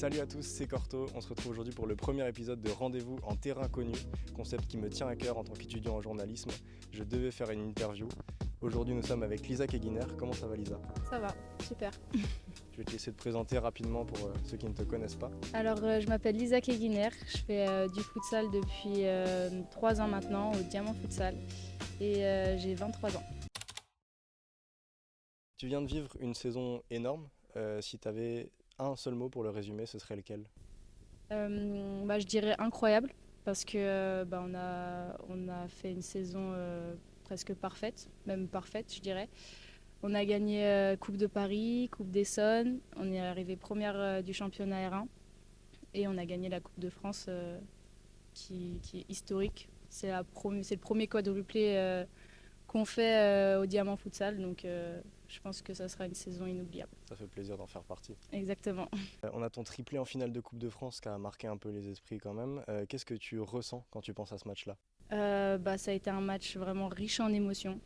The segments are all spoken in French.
Salut à tous, c'est Corto. On se retrouve aujourd'hui pour le premier épisode de Rendez-vous en terrain connu, concept qui me tient à cœur en tant qu'étudiant en journalisme. Je devais faire une interview. Aujourd'hui, nous sommes avec Lisa Keguiner. Comment ça va, Lisa? Ça va, super. Je vais te laisser te présenter rapidement pour ceux qui ne te connaissent pas. Alors, je m'appelle Lisa Keguiner, je fais du futsal depuis 3 ans maintenant au Diamant Futsal et j'ai 23 ans. Tu viens de vivre une saison énorme. Si tu avais un seul mot pour le résumer, ce serait lequel? Je dirais incroyable parce que on a fait une saison presque parfaite, même parfaite, je dirais. On a gagné Coupe de Paris, Coupe d'Essonne, on est arrivé première du championnat R1 et on a gagné la Coupe de France qui est historique. C'est le premier quadruplé qu'on fait au Diamant Futsal, donc je pense que ça sera une saison inoubliable. Ça fait plaisir d'en faire partie. Exactement. On a ton triplé en finale de Coupe de France qui a marqué un peu les esprits quand même. Qu'est-ce que tu ressens quand tu penses à ce match-là? Ça a été un match vraiment riche en émotions.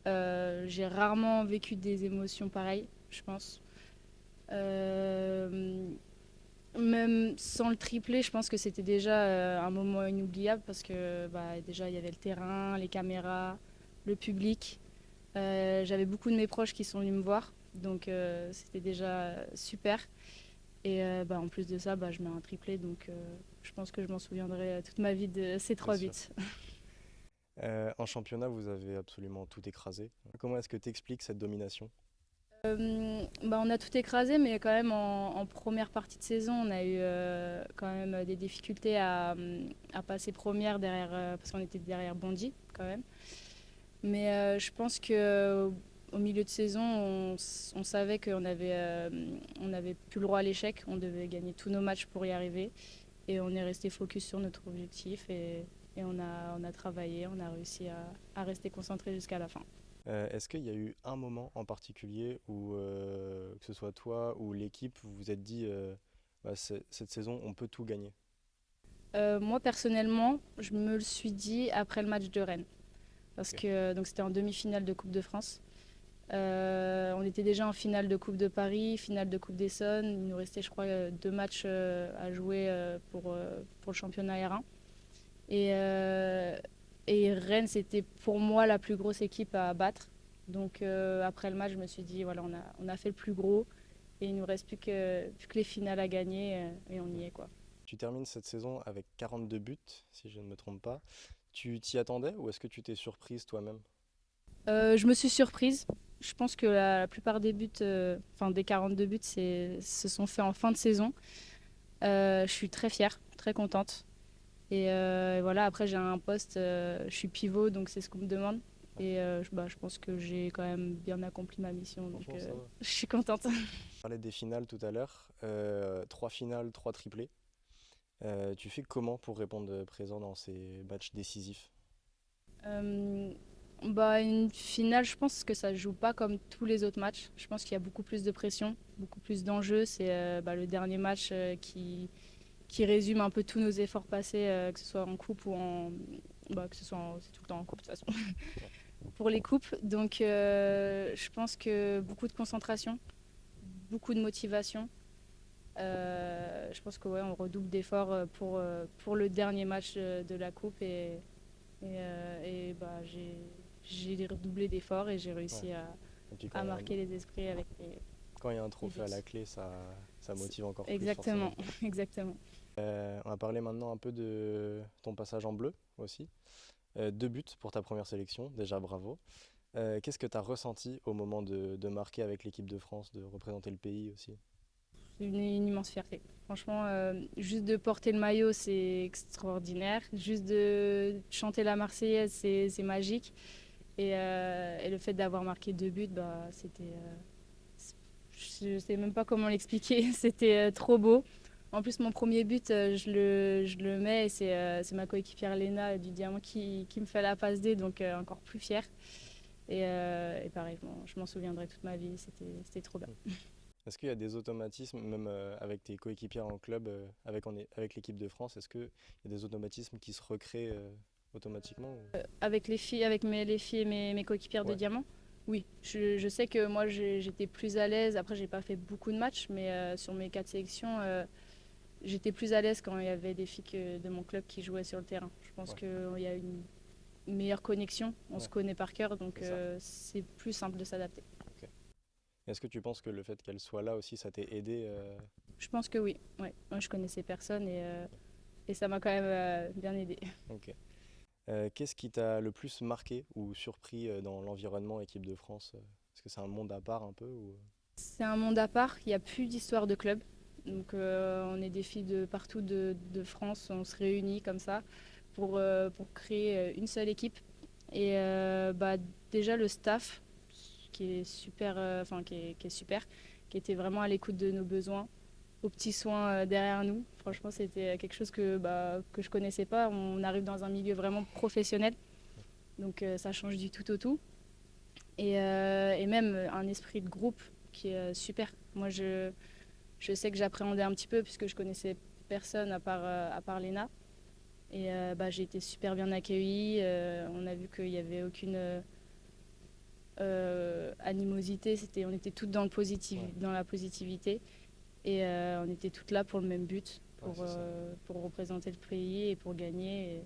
J'ai rarement vécu des émotions pareilles, je pense. Même sans le triplé, je pense que c'était déjà un moment inoubliable parce que déjà il y avait le terrain, les caméras, le public. J'avais beaucoup de mes proches qui sont venus me voir, donc c'était déjà super. Et en plus de ça, je mets un triplé, donc je pense que je m'en souviendrai toute ma vie de ces 3 buts. En championnat, vous avez absolument tout écrasé. Comment est-ce que tu expliques cette domination? On a tout écrasé, mais quand même en première partie de saison, on a eu quand même des difficultés à passer première derrière, parce qu'on était derrière Bondy quand même. Mais je pense qu'au milieu de saison, on savait qu'on avait plus le droit à l'échec. On devait gagner tous nos matchs pour y arriver. Et on est resté focus sur notre objectif et on a travaillé, on a réussi à rester concentré jusqu'à la fin. Est-ce qu'il y a eu un moment en particulier où, que ce soit toi ou l'équipe, vous vous êtes dit cette saison, on peut tout gagner? Moi personnellement, je me le suis dit après le match de Rennes. Parce Ok. que donc c'était en demi-finale de Coupe de France. On était déjà en finale de Coupe de Paris, finale de Coupe d'Essonne. Il nous restait, je crois, 2 matchs à jouer pour le championnat R1. Et Rennes, c'était pour moi la plus grosse équipe à battre. Donc après le match, je me suis dit, voilà, on a fait le plus gros. Et il ne nous reste plus que les finales à gagner et on y est, quoi. Tu termines cette saison avec 42 buts, si je ne me trompe pas. Tu t'y attendais ou est-ce que tu t'es surprise toi-même? Je me suis surprise. Je pense que la plupart des buts, des 42 buts, se sont faits en fin de saison. Je suis très fière, très contente. Et voilà, après j'ai un poste, je suis pivot, donc c'est ce qu'on me demande. Et je pense que j'ai quand même bien accompli ma mission, donc Franchement, ça va. je suis contente. On parlait des finales tout à l'heure. 3 finales, 3 triplés. Tu fais comment pour répondre présent dans ces matchs décisifs? Euh, une finale, je pense que ça ne joue pas comme tous les autres matchs. Je pense qu'il y a beaucoup plus de pression, beaucoup plus d'enjeux. C'est le dernier match qui résume un peu tous nos efforts passés, que ce soit en coupe ou c'est tout le temps en coupe de toute façon, pour les coupes. Donc je pense que beaucoup de concentration, beaucoup de motivation. Je pense que ouais, on redouble d'efforts pour le dernier match de la coupe j'ai redoublé d'efforts et j'ai Ouais. réussi Et puis à marquer les esprits avec les quand il y a un trophée à buts. la clé, ça motive encore plus Exactement, forcément. exactement. On va parler maintenant un peu de ton passage en bleu aussi. 2 buts pour ta première sélection, déjà bravo. Qu'est-ce que tu as ressenti au moment de marquer avec l'équipe de France, de représenter le pays aussi? C'est une immense fierté. Franchement, juste de porter le maillot, c'est extraordinaire. Juste de chanter la Marseillaise, c'est magique. Et le fait d'avoir marqué 2 buts, je ne sais même pas comment l'expliquer. C'était trop beau. En plus, mon premier but, je le mets et c'est ma coéquipière Léna du Diamant qui me fait la passe D, donc encore plus fière. Et pareil, je m'en souviendrai toute ma vie. C'était trop bien. Est-ce qu'il y a des automatismes, même avec tes coéquipières en club, avec l'équipe de France, est-ce qu'il y a des automatismes qui se recréent automatiquement Avec les filles et mes coéquipières de Ouais. Diamant. Oui, je sais que moi j'étais plus à l'aise. Après, j'ai pas fait beaucoup de matchs, mais sur mes 4 sélections, j'étais plus à l'aise quand il y avait des filles de mon club qui jouaient sur le terrain. Je pense Ouais, qu'il y a une meilleure connexion, on se ouais, connaît par cœur, donc c'est ça. c'est plus simple de s'adapter. Ok. Est-ce que tu penses que le fait qu'elle soit là aussi, ça t'ait aidé Je pense que oui. Ouais. Moi, je connaissais personne et ça m'a quand même bien aidé. Ok. Qu'est-ce qui t'a le plus marqué ou surpris dans l'environnement équipe de France? Est-ce que c'est un monde à part un peu ou... C'est un monde à part, il n'y a plus d'histoire de club. Donc on est des filles de partout de France, on se réunit comme ça pour créer une seule équipe. Et bah, déjà le staff qui est super, qui est super, qui était vraiment à l'écoute de nos besoins, aux petits soins derrière nous. Franchement, c'était quelque chose que je connaissais pas. On arrive dans un milieu vraiment professionnel, donc ça change du tout au tout. Et même un esprit de groupe qui est super. Moi, je sais que j'appréhendais un petit peu puisque je connaissais personne à part Léna. Et bah, j'ai été super bien accueillie. On a vu qu'il n'y avait aucune animosité. On était toutes Ouais, dans la positivité. Et on était toutes là pour le même but, ouais, c'est ça. pour représenter le pays et pour gagner.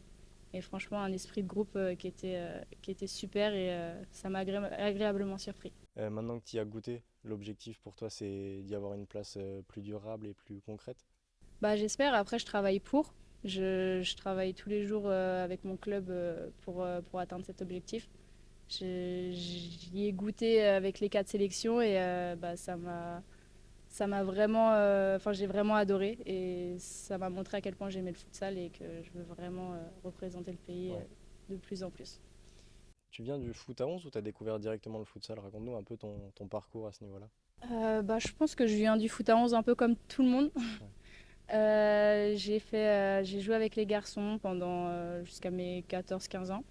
Et franchement, un esprit de groupe qui était super et ça m'a agréablement surpris. Maintenant que tu y as goûté, l'objectif pour toi, c'est d'y avoir une place plus durable et plus concrète? Bah, j'espère. Après, je travaille pour. Je travaille tous les jours avec mon club pour atteindre cet objectif. J'y ai goûté avec les 4 sélections et bah, ça m'a vraiment, enfin, j'ai vraiment adoré et ça m'a montré à quel point j'aimais le futsal et que je veux vraiment représenter le pays Ouais. de plus en plus. Tu viens du foot à 11 ou tu as découvert directement le futsal? Raconte-nous un peu ton parcours à ce niveau-là. Bah, je pense que je viens du foot à 11 un peu comme tout le monde. Ouais, J'ai joué avec les garçons pendant jusqu'à mes 14 15 ans.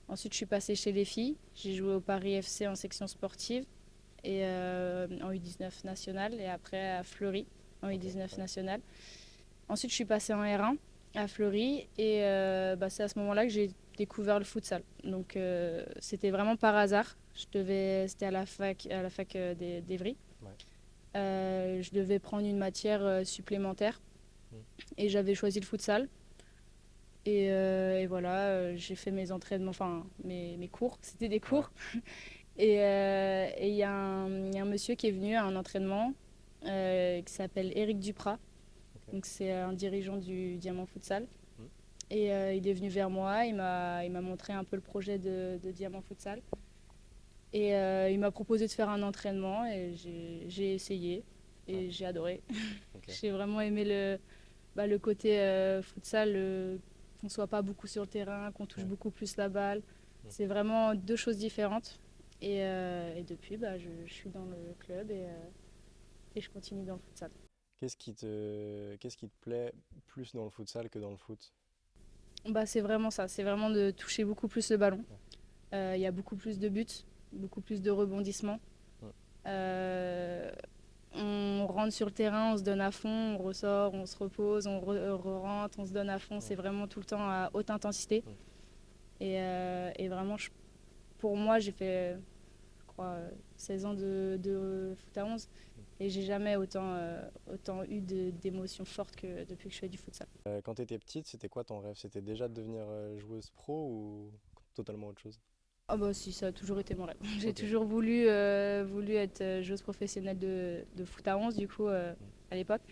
Ensuite, je suis passée chez les filles. J'ai joué au Paris FC en section sportive et en U19 nationale et après à Fleury en ok, U19 ouais, nationale. Ensuite, je suis passée en R1 à Fleury et bah, c'est à ce moment-là que j'ai découvert le futsal. Donc c'était vraiment par hasard. C'était à la fac d'Evry. ouais. Je devais prendre une matière supplémentaire Mm. et j'avais choisi le futsal. Et voilà, j'ai fait mes entraînements, enfin mes cours, c'était des Ouais, cours. Et il y a un monsieur qui est venu à un entraînement qui s'appelle Éric Duprat. ok. Donc c'est un dirigeant du Diamant Futsal. Mm. Et il est venu vers moi, il m'a montré un peu le projet de Diamant Futsal. Et il m'a proposé de faire un entraînement et j'ai essayé Ouais, et j'ai adoré. ok. J'ai vraiment aimé le côté futsal, qu'on soit pas beaucoup sur le terrain, qu'on touche Ouais, beaucoup plus la balle. mm. C'est vraiment deux choses différentes. Et depuis, bah, je suis dans le club et je continue dans le futsal. Qu'est-ce qui te plaît plus dans le futsal que dans le foot? Bah, c'est vraiment ça, c'est vraiment de toucher beaucoup plus le ballon. Ouais, Il y a beaucoup plus de buts, beaucoup plus de rebondissements. mm, Euh, on rentre sur le terrain, on se donne à fond, on ressort, on se repose, rentre, on se donne à fond. ouais, C'est vraiment tout le temps à haute intensité. mm, Et vraiment, pour moi, j'ai fait, je crois, 16 ans de foot à 11 mm. et j'ai jamais autant eu d'émotions fortes que depuis que je fais du futsal. Quand tu étais petite, c'était quoi ton rêve? C'était déjà de devenir joueuse pro ou totalement autre chose? Ah bah si, ça a toujours été mon rêve. J'ai Ok. toujours voulu être joueuse professionnelle de foot à 11 du coup Mm. à l'époque.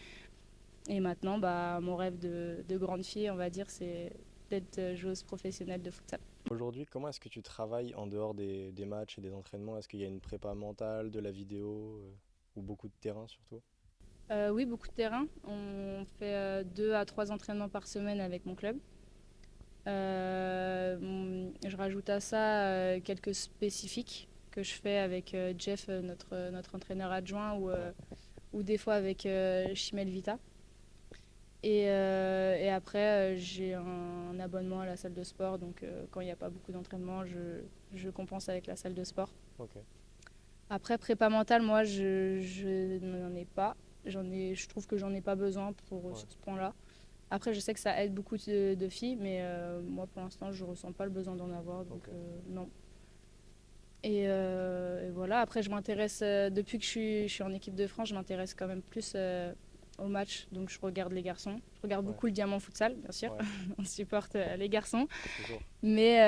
Et maintenant, bah, mon rêve de grande fille, on va dire, c'est d'être joueuse professionnelle de futsal. Aujourd'hui, comment est-ce que tu travailles en dehors des matchs et des entraînements? Est-ce qu'il y a une prépa mentale, de la vidéo ou beaucoup de terrain surtout? Oui, beaucoup de terrain. On fait 2 à 3 entraînements par semaine avec mon club. Je rajoute à ça quelques spécifiques que je fais avec Jeff, notre entraîneur adjoint, Ouais, ou des fois avec Chimel Vita. Et après, j'ai un abonnement à la salle de sport, donc quand il n'y a pas beaucoup d'entraînement, je compense avec la salle de sport. ok. Après, prépa mentale, moi, je n'en ai pas. Je trouve que j'en ai pas besoin Ouais, sur ce point-là. Après, je sais que ça aide beaucoup de filles, mais moi, pour l'instant, je ressens pas le besoin d'en avoir, donc ok. non. Et voilà, après je m'intéresse, depuis que je suis en équipe de France, je m'intéresse quand même plus aux matchs, donc je regarde les garçons. Je regarde Ouais, beaucoup le Diamant Futsal, bien sûr, ouais, on supporte les garçons. toujours. Mais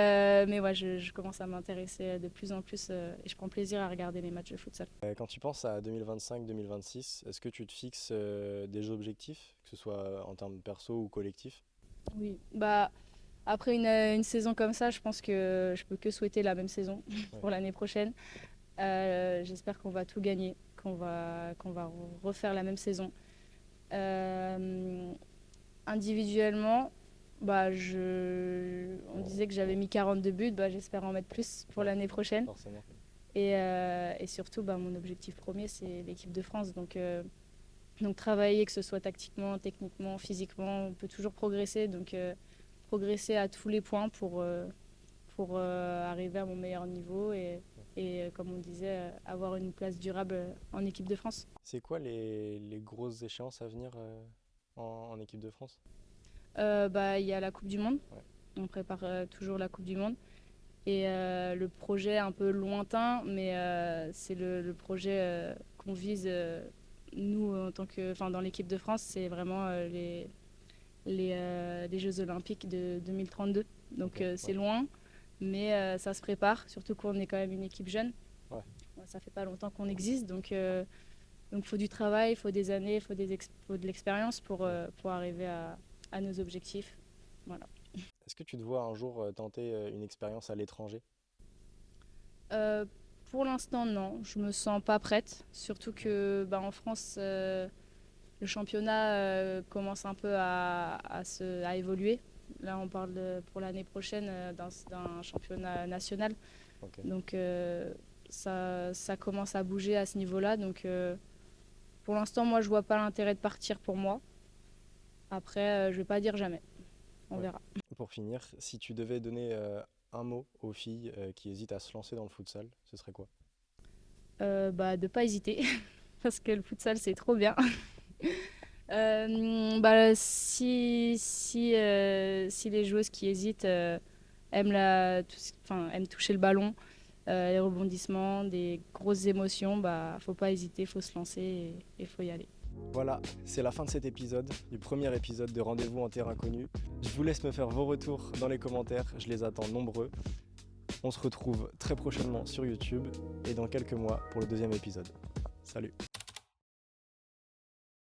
ouais, je commence à m'intéresser de plus en plus et je prends plaisir à regarder les matchs de futsal. Quand tu penses à 2025-2026, est-ce que tu te fixes des objectifs, que ce soit en termes perso ou collectif? Oui, bah après une saison comme ça, je pense que je peux que souhaiter la même saison Ouais, pour l'année prochaine. J'espère qu'on va tout gagner, qu'on va refaire la même saison. Euh, Individuellement, on disait que j'avais mis 42 buts, bah, j'espère en mettre plus pour ouais, l'année prochaine. forcément. Et surtout, bah, mon objectif premier, c'est l'équipe de France. Donc travailler, que ce soit tactiquement, techniquement, physiquement, on peut toujours progresser. Donc progresser à tous les points pour arriver à mon meilleur niveau et comme on disait, avoir une place durable en équipe de France. C'est quoi les grosses échéances à venir en équipe de France? Bah, il y a la Coupe du Monde. Ouais, On prépare toujours la Coupe du Monde. Et le projet un peu lointain, mais c'est le projet qu'on vise, nous, en tant que, enfin, dans l'équipe de France, c'est vraiment les Jeux Olympiques de 2032. Donc ok, c'est ouais, loin, mais ça se prépare, surtout qu'on est quand même une équipe jeune. ouais, Ouais, ça fait pas longtemps qu'on existe, donc faut du travail, il faut des années, faut de l'expérience ouais. pour arriver à nos objectifs. Voilà. Est-ce que tu te vois un jour tenter une expérience à l'étranger? Euh, pour l'instant, non, je me sens pas prête. Surtout que bah, en France, le championnat commence un peu à évoluer. Là, on parle pour l'année prochaine d'un championnat national. Ok. Donc, ça commence à bouger à ce niveau-là. Donc, pour l'instant, moi, je vois pas l'intérêt de partir pour moi. Après, je vais pas dire jamais. On Ouais. verra. Pour finir, si tu devais donner un mot aux filles qui hésitent à se lancer dans le futsal, ce serait quoi? Bah, de pas hésiter, parce que le futsal, c'est trop bien. Si les joueuses qui hésitent aiment, aiment toucher le ballon, les rebondissements, des grosses émotions, bah faut pas hésiter, faut se lancer et faut y aller. Voilà, c'est la fin de cet épisode, du premier épisode de Rendez-vous en terre inconnue. Je vous laisse me faire vos retours dans les commentaires, je les attends nombreux. On se retrouve très prochainement sur YouTube et dans quelques mois pour le deuxième épisode. Salut!